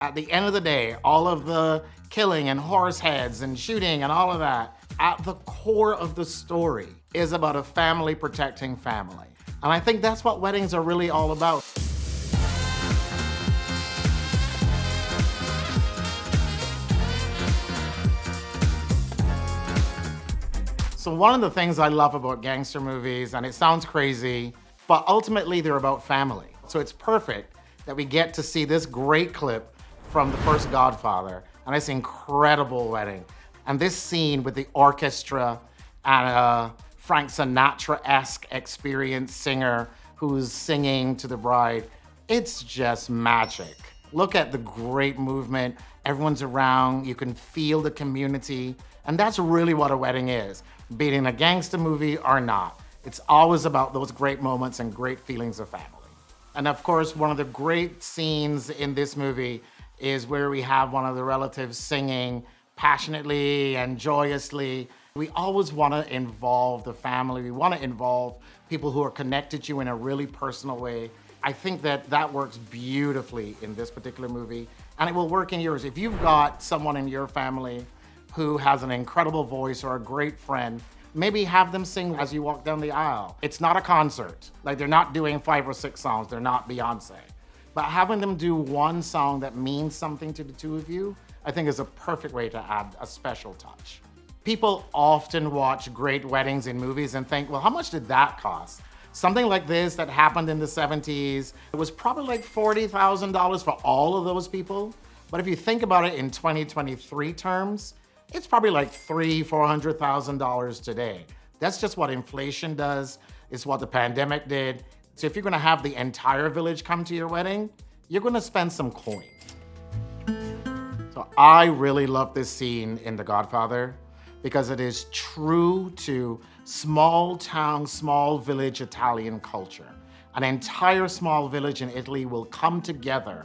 At the end of the day, all of the killing and horse heads and shooting and all of that, at the core of the story is about a family protecting family. And I think that's what weddings are really all about. So one of the things I love about gangster movies, and it sounds crazy, but ultimately they're about family. So it's perfect that we get to see this great clip from the first Godfather, and this incredible wedding. And this scene with the orchestra and a Frank Sinatra-esque experienced singer who's singing to the bride, it's just magic. Look at the great movement. Everyone's around, you can feel the community, and that's really what a wedding is, be it in a gangster movie or not. It's always about those great moments and great feelings of family. And of course, one of the great scenes in this movie is where we have one of the relatives singing passionately and joyously. We always want to involve the family. We want to involve people who are connected to you in a really personal way. I think that works beautifully in this particular movie, and it will work in yours. If you've got someone in your family who has an incredible voice or a great friend, maybe have them sing as you walk down the aisle. It's not a concert. Like, they're not doing 5 or 6 songs. They're not Beyonce. But having them do one song that means something to the two of you, I think is a perfect way to add a special touch. People often watch great weddings in movies and think, well, how much did that cost? Something like this that happened in the 70s, it was probably like $40,000 for all of those people. But if you think about it in 2023 terms, it's probably like $300,000-$400,000 today. That's just what inflation does. It's what the pandemic did. So if you're gonna have the entire village come to your wedding, you're gonna spend some coin. So I really love this scene in The Godfather because it is true to small town, small village Italian culture. An entire small village in Italy will come together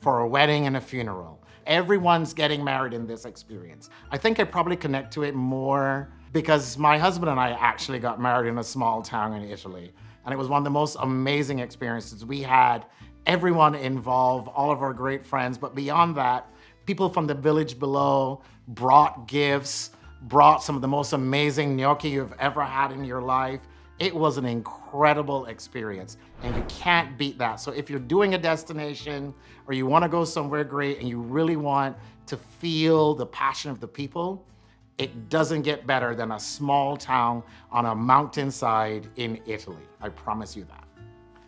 for a wedding and a funeral. Everyone's getting married in this experience. I think I probably connect to it more because my husband and I actually got married in a small town in Italy. And it was one of the most amazing experiences. We had everyone involved, all of our great friends, but beyond that, people from the village below brought gifts, brought some of the most amazing gnocchi you've ever had in your life. It was an incredible experience, and you can't beat that. So if you're doing a destination or you wanna go somewhere great and you really want to feel the passion of the people, it doesn't get better than a small town on a mountainside in Italy. I promise you that.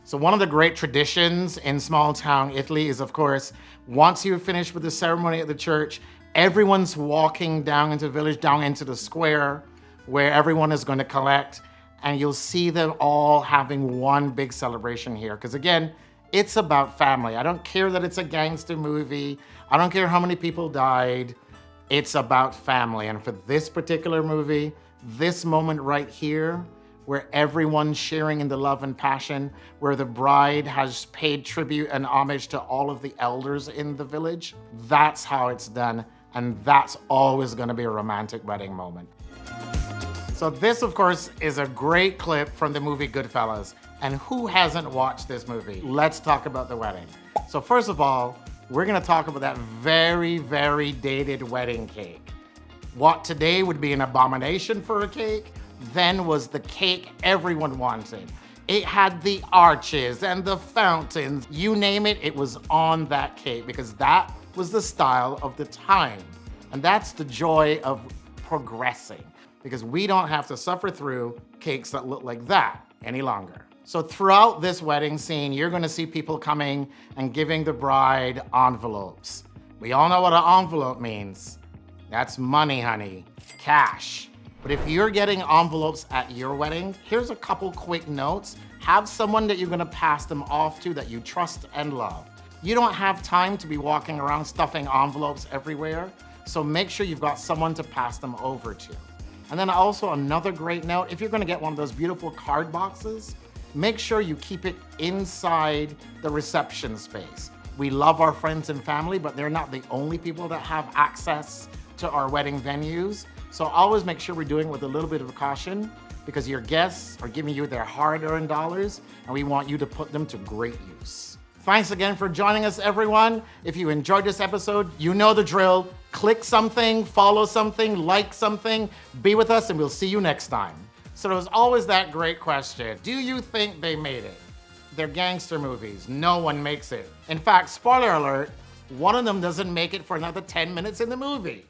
So one of the great traditions in small town Italy is, of course, once you're finished with the ceremony at the church, everyone's walking down into the village, down into the square where everyone is going to collect, and you'll see them all having one big celebration here. Because again, it's about family. I don't care that it's a gangster movie. I don't care how many people died. It's about family. And for this particular movie, this moment right here, where everyone's sharing in the love and passion, where the bride has paid tribute and homage to all of the elders in the village, that's how it's done. And that's always gonna be a romantic wedding moment. So this, of course, is a great clip from the movie Goodfellas. And who hasn't watched this movie? Let's talk about the wedding. So first of all, we're gonna talk about that very, very dated wedding cake. What today would be an abomination for a cake, then was the cake everyone wanted. It had the arches and the fountains, you name it, it was on that cake because that was the style of the time. And that's the joy of progressing, because we don't have to suffer through cakes that look like that any longer. So throughout this wedding scene, you're gonna see people coming and giving the bride envelopes. We all know what an envelope means. That's money, honey, cash. But if you're getting envelopes at your wedding, here's a couple quick notes. Have someone that you're gonna pass them off to that you trust and love. You don't have time to be walking around stuffing envelopes everywhere, so make sure you've got someone to pass them over to. And then also another great note, if you're gonna get one of those beautiful card boxes, make sure you keep it inside the reception space. We love our friends and family, but they're not the only people that have access to our wedding venues. So always make sure we're doing it with a little bit of caution, because your guests are giving you their hard-earned dollars, and we want you to put them to great use. Thanks again for joining us, everyone. If you enjoyed this episode, you know the drill. Click something, follow something, like something, be with us, and we'll see you next time. So there's always that great question. Do you think they made it? They're gangster movies. No one makes it. In fact, spoiler alert, one of them doesn't make it for another 10 minutes in the movie.